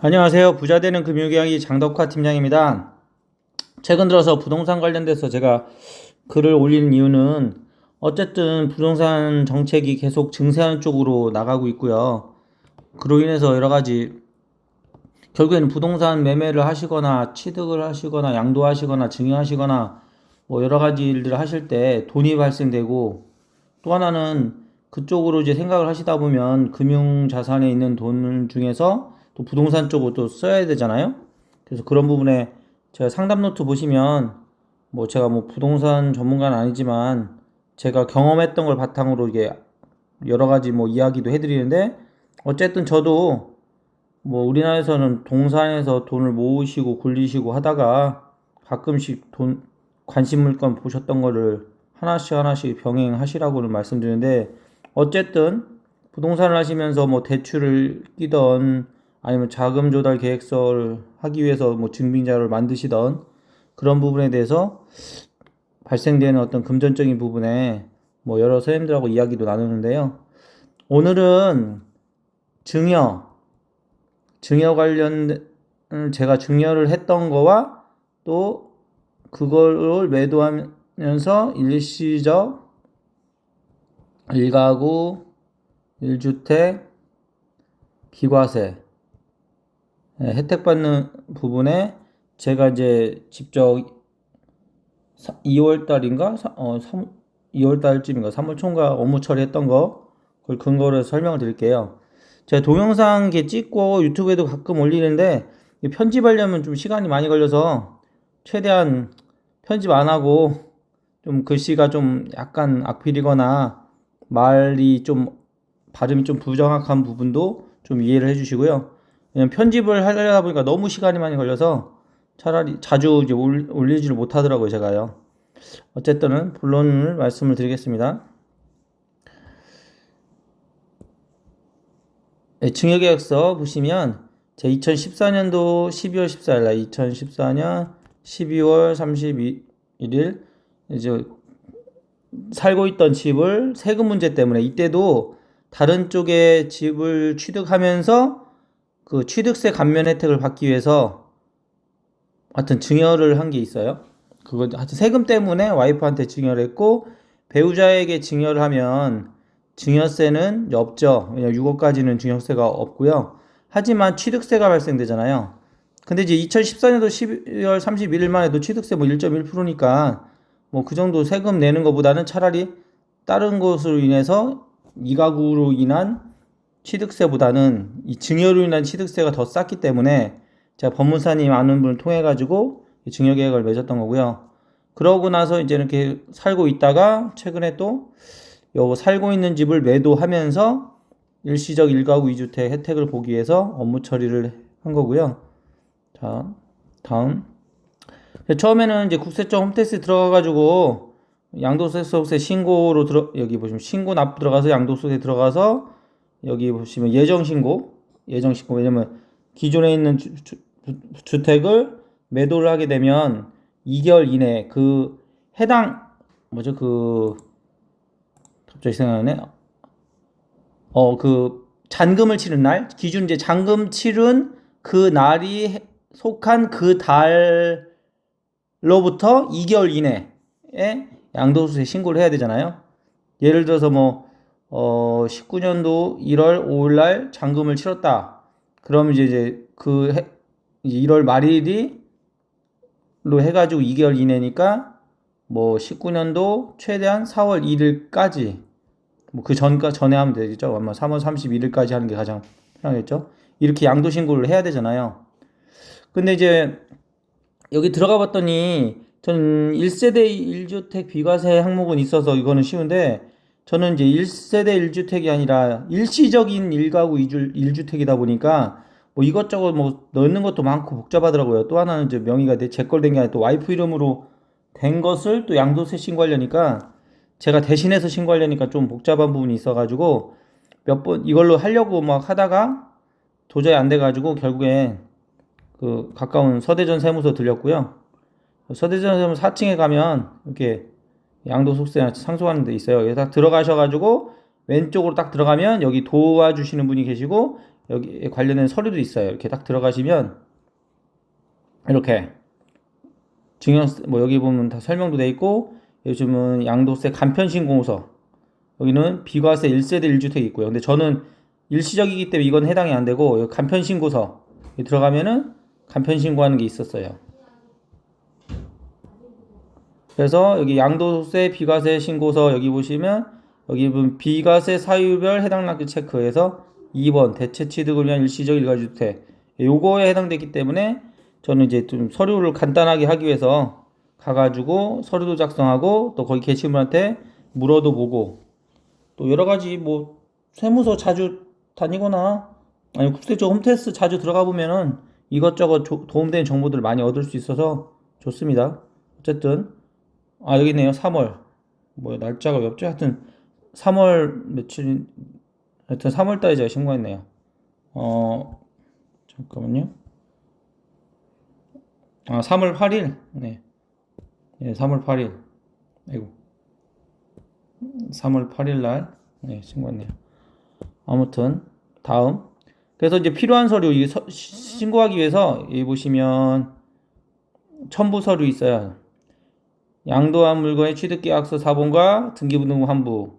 안녕하세요. 부자되는 금융이야기 장덕화 팀장입니다. 최근 들어서 부동산 관련돼서 제가 글을 올리는 이유는 어쨌든 부동산 정책이 계속 증세하는 쪽으로 나가고 있고요. 그로 인해서 여러 가지 결국에는 부동산 매매를 하시거나 취득을 하시거나 양도하시거나 증여하시거나 뭐 여러 가지 일들을 하실 때 돈이 발생되고, 또 하나는 그쪽으로 이제 생각을 하시다 보면 금융 자산에 있는 돈 중에서 또 부동산 쪽으로 또 써야 되잖아요. 그래서 그런 부분에 제가 상담 노트 보시면, 뭐 제가 뭐 부동산 전문가는 아니지만 제가 경험했던 걸 바탕으로 이게 여러 가지 뭐 이야기도 해드리는데, 어쨌든 저도 뭐 우리나라에서는 동산에서 돈을 모으시고 굴리시고 하다가 가끔씩 돈 관심 물건 보셨던 거를 하나씩 하나씩 병행하시라고는 말씀드리는데, 어쨌든 부동산을 하시면서 뭐 대출을 끼던 아니면 자금 조달 계획서를 하기 위해서 뭐 증빙자료를 만드시던 그런 부분에 대해서 발생되는 어떤 금전적인 부분에 뭐 여러 선생님들하고 이야기도 나누는데요. 오늘은 증여, 증여 관련 제가 증여를 했던 거와 또 그걸 매도하면서 일시적 1가구 1주택 비과세 혜택 받는 부분에 제가 이제 직접 2월 달인가 2월 달쯤인가 3월 초인가 업무 처리했던 거, 그걸 근거로 해서 설명을 드릴게요. 제가 동영상 이렇게 찍고 유튜브에도 가끔 올리는데 편집하려면 좀 시간이 많이 걸려서 최대한 편집 안 하고, 좀 글씨가 좀 약간 악필이거나 말이 좀 발음이 좀 부정확한 부분도 좀 이해를 해주시고요. 왜냐면 편집을 하려다 보니까 너무 시간이 많이 걸려서 차라리 자주 이제 올리지를 못하더라고요, 제가요. 어쨌든 본론을 말씀을 드리겠습니다. 네, 증여계약서 보시면 제 2014년도 12월 14일 날 2014년 12월 31일 이제 살고 있던 집을 세금 문제 때문에, 이때도 다른 쪽에 집을 취득하면서 그 취득세 감면 혜택을 받기 위해서 하여튼 증여를 한 게 있어요. 그거 하여튼 세금 때문에 와이프한테 증여를 했고, 배우자에게 증여를 하면 증여세는 없죠. 왜냐면 6억까지는 증여세가 없고요. 하지만 취득세가 발생되잖아요. 근데 이제 2014년도 12월 31일만 해도 취득세 뭐 1.1%니까 뭐 그 정도 세금 내는 것보다는 차라리 다른 것으로 인해서 이 가구로 인한 취득세보다는 이 증여로 인한 취득세가 더 쌌기 때문에 제가 법무사님 아는 분을 통해 가지고 증여계획을 맺었던 거고요. 그러고 나서 이제 이렇게 살고 있다가 최근에 또 요 살고 있는 집을 매도하면서 일시적 1가구 2주택 혜택을 보기 위해서 업무 처리를 한 거고요. 자, 다음. 처음에는 이제 국세청 홈택스 들어가가지고 양도소득세 신고로 여기 보시면 신고 납부 들어가서 양도소득세 들어가서 여기 보시면 예정신고, 왜냐면 기존에 있는 주택을 매도를 하게 되면 2개월 이내 그 해당 뭐죠 갑자기 생각나네. 그 잔금을 치른 날 기준, 이제 잔금 치른 그 날이 속한 그 달로부터 2개월 이내에 양도소득세 신고를 해야 되잖아요. 예를 들어서 뭐 19년도 1월 5일 날 잔금을 치렀다. 그럼 이제 그 1월 말일이 로 해가지고 2개월 이내니까 뭐 19년도 최대한 4월 1일까지, 뭐 그 전에 하면 되겠죠. 아마 3월 31일까지 하는 게 가장 편하겠죠. 이렇게 양도 신고를 해야 되잖아요. 근데 이제 여기 들어가 봤더니 저는 1세대 1주택 비과세 항목은 있어서 이거는 쉬운데, 저는 이제 1세대 1주택이 아니라 일시적인 1가구 1주택이다 보니까 뭐 이것저것 뭐 넣는 것도 많고 복잡하더라고요. 또 하나는 이제 명의가 제 걸 된 게 아니라 또 와이프 이름으로 된 것을 또 양도세 신고하려니까, 제가 대신해서 신고하려니까 좀 복잡한 부분이 있어가지고 몇 번 이걸로 하려고 막 하다가 도저히 안 돼가지고 결국에 그 가까운 서대전 세무서 들렸고요. 서대전 세무서 4층에 가면 이렇게 양도소득세 상속하는 데 있어요. 여기 딱 들어가셔가지고 왼쪽으로 딱 들어가면 여기 도와주시는 분이 계시고, 여기에 관련된 서류도 있어요. 이렇게 딱 들어가시면 이렇게 증여세 뭐 여기 보면 다 설명도 돼 있고, 요즘은 양도세 간편신고서, 여기는 비과세 1세대 1주택 있고요. 근데 저는 일시적이기 때문에 이건 해당이 안 되고, 여기 간편신고서 여기 들어가면은 간편신고하는 게 있었어요. 그래서 여기 양도세 비과세 신고서 여기 보시면 여기 보면 비과세 사유별 해당 락지 체크해서 2번 대체 취득을 위한 일시적 일가주택 요거에 해당되기 때문에 저는 이제 좀 서류를 간단하게 하기 위해서 가가지고 서류도 작성하고 또 거기 게시물한테 물어도 보고, 또 여러 가지 뭐 세무서 자주 다니거나 아니 국세청 홈테스트 자주 들어가 보면은 이것저것 도움되는 정보들을 많이 얻을 수 있어서 좋습니다. 어쨌든 여기 있네요. 3월 뭐 날짜가 왜 없지? 하여튼 3월 며칠, 하여튼 3월 달에 제가 신고했네요. 잠깐만요. 3월 8일. 네. 네, 3월 8일. 아이고. 3월 8일 날 네, 신고했네요. 아무튼 다음. 그래서 이제 필요한 서류 신고하기 위해서 여기 보시면 첨부 서류 있어요. 양도한 물건의 취득계약서 사본과 등기부등본 환부.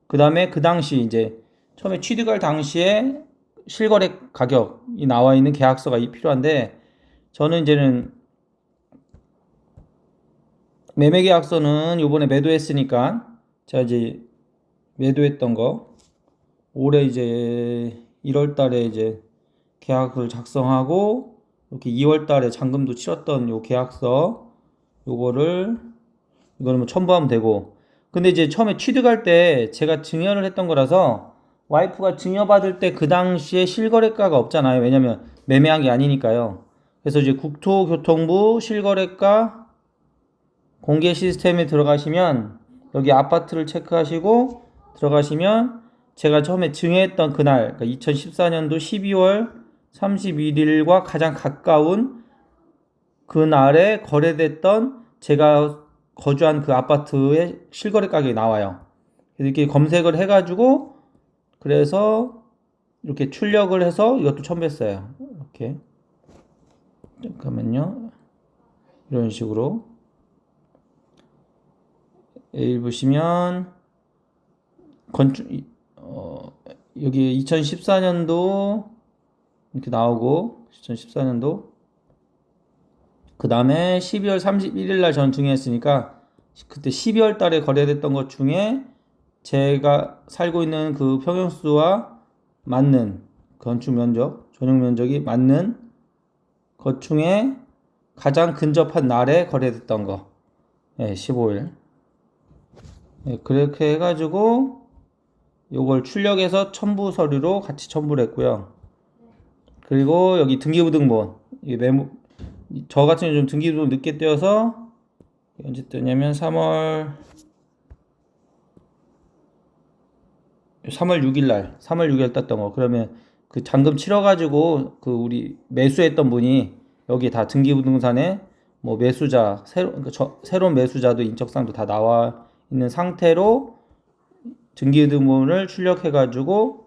그 다음에 그 당시 이제 처음에 취득할 당시에 실거래 가격이 나와 있는 계약서가 필요한데, 저는 이제는 매매계약서는 요번에 매도했으니까 제가 이제 매도했던 거 올해 이제 1월 달에 이제 계약을 작성하고 이렇게 2월 달에 잔금도 치렀던 요 계약서 요거를 이거는 뭐 첨부하면 되고, 근데 이제 처음에 취득할 때 제가 증여를 했던 거라서 와이프가 증여받을 때 그 당시에 실거래가가 없잖아요. 왜냐면 매매한 게 아니니까요. 그래서 이제 국토교통부 실거래가 공개 시스템에 들어가시면 여기 아파트를 체크하시고 들어가시면 제가 처음에 증여했던 그날, 그러니까 2014년도 12월 31일과 가장 가까운 그날에 거래됐던 제가 거주한 그 아파트의 실거래 가격이 나와요. 이렇게 검색을 해가지고 그래서 이렇게 출력을 해서 이것도 첨부했어요. 이렇게 잠깐만요. 이런 식으로 여기 보시면 건축 여기 2014년도 이렇게 나오고 2014년도 그 다음에 12월 31일 날 전 증여했으니까 그때 12월 달에 거래됐던 것 중에 제가 살고 있는 그 평형수와 맞는 건축 면적, 전용 면적이 맞는 것 중에 가장 근접한 날에 거래됐던 거, 네, 15일. 네, 그렇게 해가지고 요걸 출력해서 첨부 서류로 같이 첨부를 했고요. 그리고 여기 등기부등본, 이게 저 같은 경우 좀 등기부등본 늦게 떼어서 언제 떼냐면 3월 6일 땄던 거. 그러면 그 잔금 치러가지고 그 우리 매수했던 분이 여기 다 등기부등산에 뭐 매수자 새로운 매수자도 인적사항도 다 나와 있는 상태로 등기부등본을 출력해가지고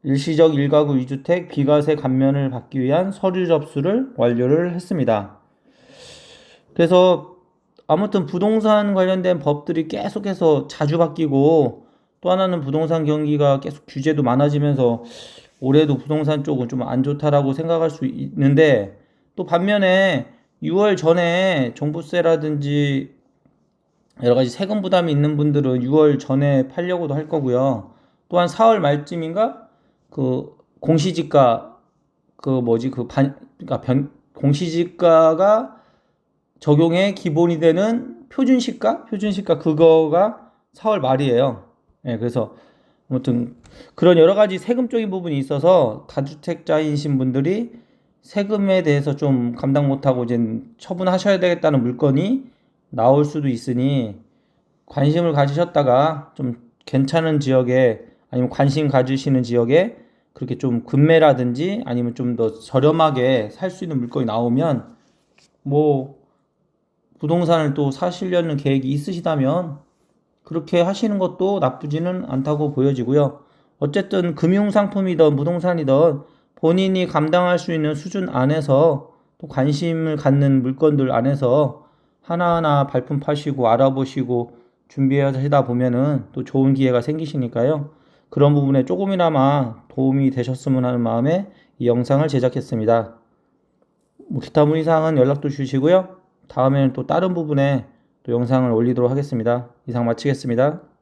일시적 1가구 2주택 비과세 감면을 받기 위한 서류 접수를 완료를 했습니다. 그래서 아무튼 부동산 관련된 법들이 계속해서 자주 바뀌고, 또 하나는 부동산 경기가 계속 규제도 많아지면서 올해도 부동산 쪽은 좀 안 좋다라고 생각할 수 있는데, 또 반면에 6월 전에 종부세라든지 여러 가지 세금 부담이 있는 분들은 6월 전에 팔려고도 할 거고요. 또한 4월 말쯤인가 그 공시지가 그러니까 공시지가가 적용의 기본이 되는 표준시가 그거가 4월 말이에요. 네, 그래서 아무튼 그런 여러 가지 세금적인 부분이 있어서 다주택자이신 분들이 세금에 대해서 좀 감당 못하고 이제 처분하셔야 되겠다는 물건이 나올 수도 있으니 관심을 가지셨다가 좀 괜찮은 지역에 아니면 관심 가지시는 지역에 그렇게 좀 급매라든지 아니면 좀 더 저렴하게 살 수 있는 물건이 나오면 뭐 부동산을 또 사시려는 계획이 있으시다면 그렇게 하시는 것도 나쁘지는 않다고 보여지고요. 어쨌든 금융상품이든 부동산이든 본인이 감당할 수 있는 수준 안에서 또 관심을 갖는 물건들 안에서 하나하나 발품 파시고 알아보시고 준비하시다 보면은 또 좋은 기회가 생기시니까요. 그런 부분에 조금이나마 도움이 되셨으면 하는 마음에 이 영상을 제작했습니다. 뭐 기타 문의사항은 연락도 주시고요. 다음에는 또 다른 부분에 또 영상을 올리도록 하겠습니다. 이상 마치겠습니다.